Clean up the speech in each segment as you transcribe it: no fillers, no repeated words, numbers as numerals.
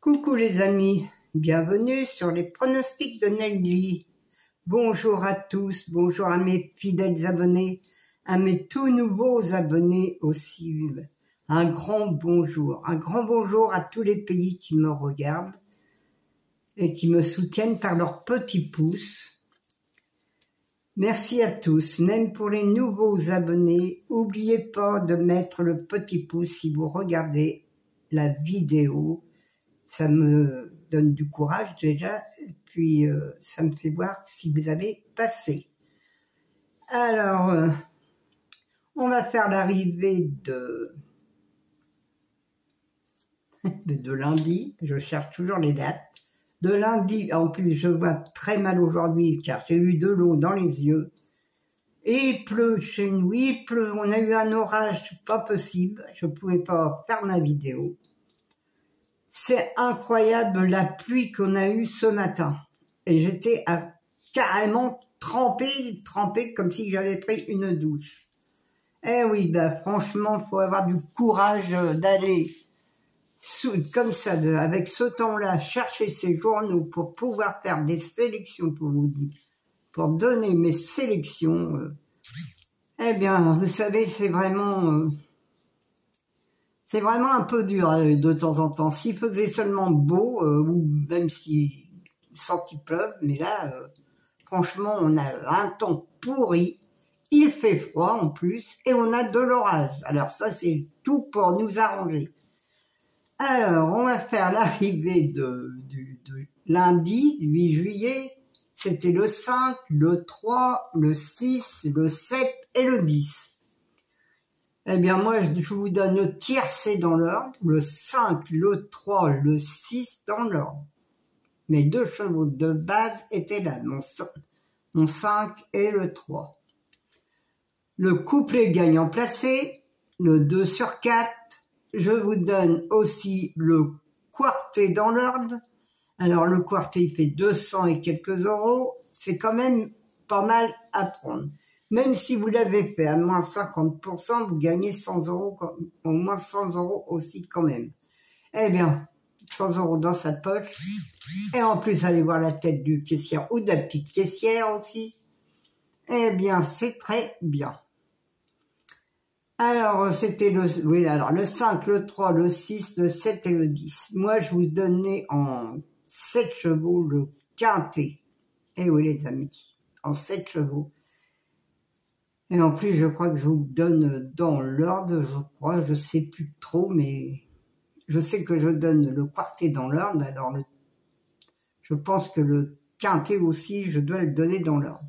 Coucou les amis, bienvenue sur les pronostics de Nelly. Bonjour à tous, bonjour à mes fidèles abonnés, à mes tout nouveaux abonnés aussi. Un grand bonjour à tous les pays qui me regardent et qui me soutiennent par leurs petits pouces. Merci à tous, même pour les nouveaux abonnés, n'oubliez pas de mettre le petit pouce si vous regardez la vidéo. Ça me donne du courage déjà, et puis ça me fait voir si vous avez passé. Alors, on va faire l'arrivée de lundi, je cherche toujours les dates. De lundi, en plus je vois très mal aujourd'hui car j'ai eu de l'eau dans les yeux. Et il pleut chez nous, il pleut, on a eu un orage pas possible, je ne pouvais pas faire ma vidéo. C'est incroyable la pluie qu'on a eue ce matin. Et j'étais carrément trempée comme si j'avais pris une douche. Eh oui, bah franchement, il faut avoir du courage d'aller comme ça, avec ce temps-là, chercher ces journaux pour pouvoir faire des sélections pour donner mes sélections. Eh bien, vous savez, c'est vraiment un peu dur de temps en temps. S'il faisait seulement beau, ou même sans qu'il pleuve, mais là, franchement, on a un temps pourri, il fait froid en plus, et on a de l'orage. Alors ça, c'est tout pour nous arranger. Alors, on va faire l'arrivée du lundi, 8 juillet, c'était le 5, le 3, le 6, le 7 et le 10. Eh bien, moi, je vous donne le tiercé dans l'ordre, le 5, le 3, le 6 dans l'ordre. Mes deux chevaux de base étaient là, mon 5 et le 3. Le couplet gagnant placé, le 2 sur 4. Je vous donne aussi le quarté dans l'ordre. Alors, le quarté, il fait 200 et quelques euros. C'est quand même pas mal à prendre. Même si vous l'avez fait à moins 50%, vous gagnez 100 euros, au moins 100 euros aussi quand même. Eh bien, 100 euros dans sa poche. Et en plus, allez voir la tête du caissier ou de la petite caissière aussi. Eh bien, c'est très bien. Alors, c'était le 5, le 3, le 6, le 7 et le 10. Moi, je vous donnais en 7 chevaux le quintet. Eh oui, les amis, en 7 chevaux. Et en plus, je crois que je vous donne dans l'ordre, je sais plus trop, mais je sais que je donne le quartet dans l'ordre, alors je pense que le quintet aussi, je dois le donner dans l'ordre.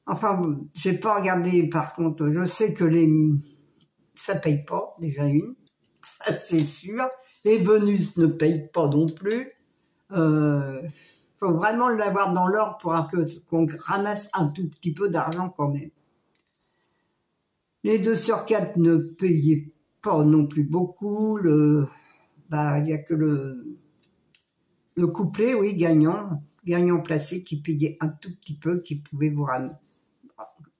Enfin, j'ai pas regardé par contre, je sais que ça paye pas, déjà une, ça c'est sûr. Les bonus ne payent pas non plus. Faut vraiment l'avoir dans l'ordre pour qu'on ramasse un tout petit peu d'argent quand même. Les 2 sur 4 ne payaient pas non plus beaucoup. Il y a que le couplet, oui, gagnant placé qui payait un tout petit peu, qui pouvait vous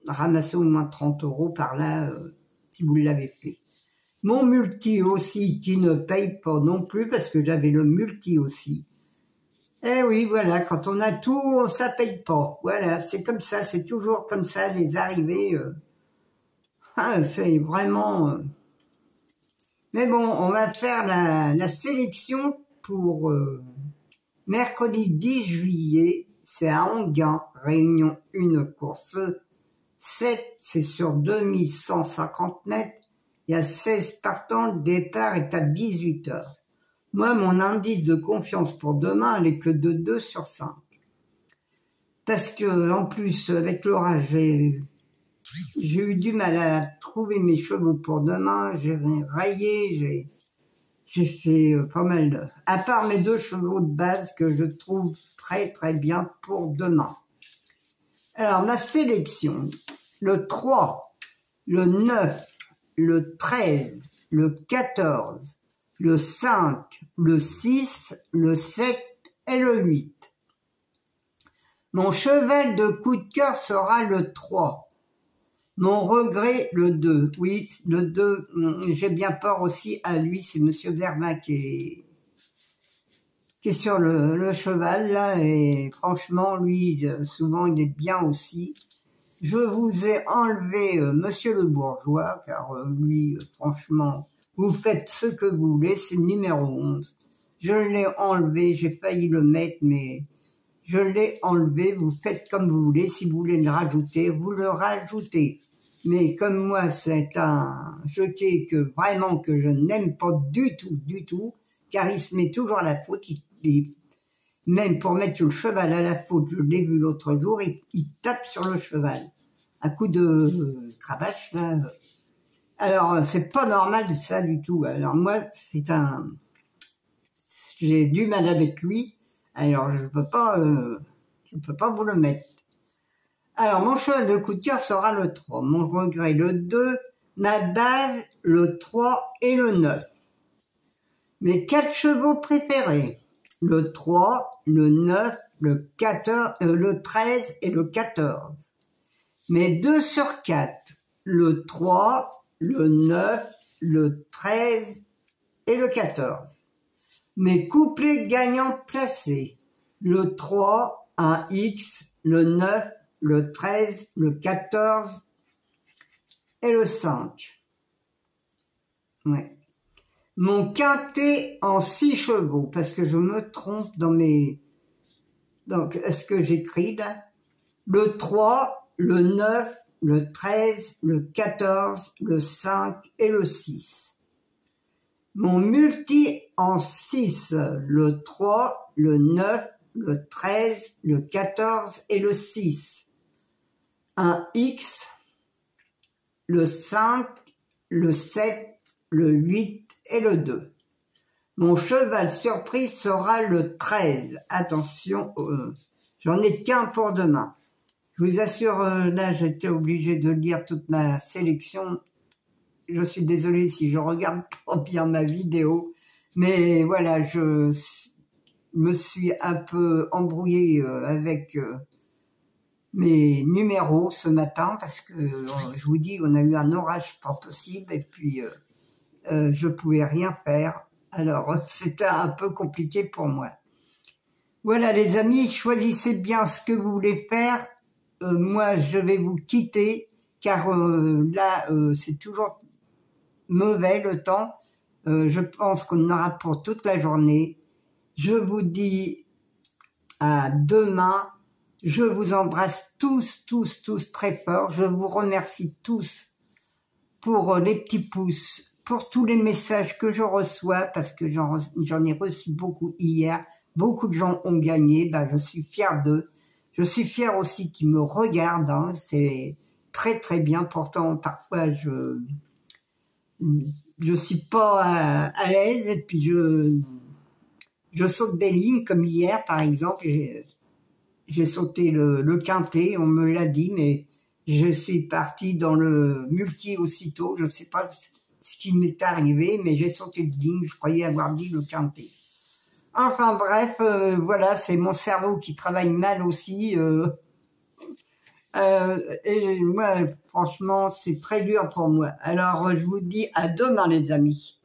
ramasser au moins 30 euros par là si vous l'avez fait. Mon multi aussi qui ne paye pas non plus parce que j'avais le multi aussi. Eh oui, voilà, quand on a tout, ça paye pas. Voilà, c'est comme ça, c'est toujours comme ça, les arrivées. C'est vraiment... Mais bon, on va faire la sélection pour mercredi 10 juillet. C'est à Enghien, Réunion 1, course 7. C'est sur 2150 mètres. Il y a 16 partants. Le départ est à 18 h. Moi, mon indice de confiance pour demain, elle est que de 2 sur 5. Parce que, en plus, avec l'orage, j'ai eu du mal à trouver mes chevaux pour demain, j'ai rayé, j'ai fait pas mal à part mes 2 chevaux de base que je trouve très très bien pour demain. Alors ma sélection, le 3, le 9, le 13, le 14, le 5, le 6, le 7 et le 8. Mon cheval de coup de cœur sera le 3. Mon regret, le 2. Oui, le 2, j'ai bien peur aussi à lui, c'est Monsieur Verma qui qui est sur le cheval, là, et franchement, lui, souvent, il est bien aussi. Je vous ai enlevé Monsieur le Bourgeois, car lui, franchement, vous faites ce que vous voulez, c'est le numéro 11. Je l'ai enlevé, j'ai failli le mettre, mais je l'ai enlevé, vous faites comme vous voulez. Si vous voulez le rajouter, vous le rajoutez. Mais comme moi, c'est un jockey que vraiment que je n'aime pas du tout, car il se met toujours à la faute. Même pour mettre le cheval à la faute, je l'ai vu l'autre jour, il tape sur le cheval. Un coup de cravache, là. Alors, c'est pas normal ça du tout. Alors moi, j'ai du mal avec lui. Alors, je peux pas vous le mettre. Alors, mon cheval de coup de cœur sera le 3, mon regret le 2, ma base le 3 et le 9. Mes 4 chevaux préférés, le 3, le 9, le 14, le 13 et le 14. Mes 2 sur 4, le 3, le 9, le 13 et le 14. Mes couplets gagnants placés, le 3, un X, le 9, le 13, le 14 et le 5. Ouais. Mon quintet en 6 chevaux, parce que je me trompe dans ce que j'écris là. Le 3, le 9, le 13, le 14, le 5 et le 6. Mon multi en 6, le 3, le 9, le 13, le 14 et le 6. Un X, le 5, le 7, le 8 et le 2. Mon cheval surprise sera le 13. Attention, j'en ai qu'un pour demain. Je vous assure, là j'étais obligée de lire toute ma sélection. Je suis désolée si je regarde pas bien ma vidéo. Mais voilà, je me suis un peu embrouillée avec mes numéros ce matin parce que je vous dis on a eu un orage pas possible et puis je pouvais rien faire, alors c'était un peu compliqué pour moi. Voilà les amis, choisissez bien ce que vous voulez faire. Moi je vais vous quitter car là c'est toujours mauvais le temps. Je pense qu'on en aura pour toute la journée. Je vous dis à demain. Je vous embrasse tous très fort. Je vous remercie tous pour les petits pouces, pour tous les messages que je reçois, parce que j'en ai reçu beaucoup hier. Beaucoup de gens ont gagné, ben, je suis fière d'eux. Je suis fière aussi qu'ils me regardent, hein. C'est très bien. Pourtant, parfois, je suis pas à l'aise et puis je saute des lignes, comme hier, par exemple. J'ai sauté le quintet, on me l'a dit, mais je suis partie dans le multi aussitôt. Je ne sais pas ce qui m'est arrivé, mais j'ai sauté de ligne. Je croyais avoir dit le quintet. Enfin bref, voilà, c'est mon cerveau qui travaille mal aussi. Et moi, franchement, c'est très dur pour moi. Alors, je vous dis à demain, les amis.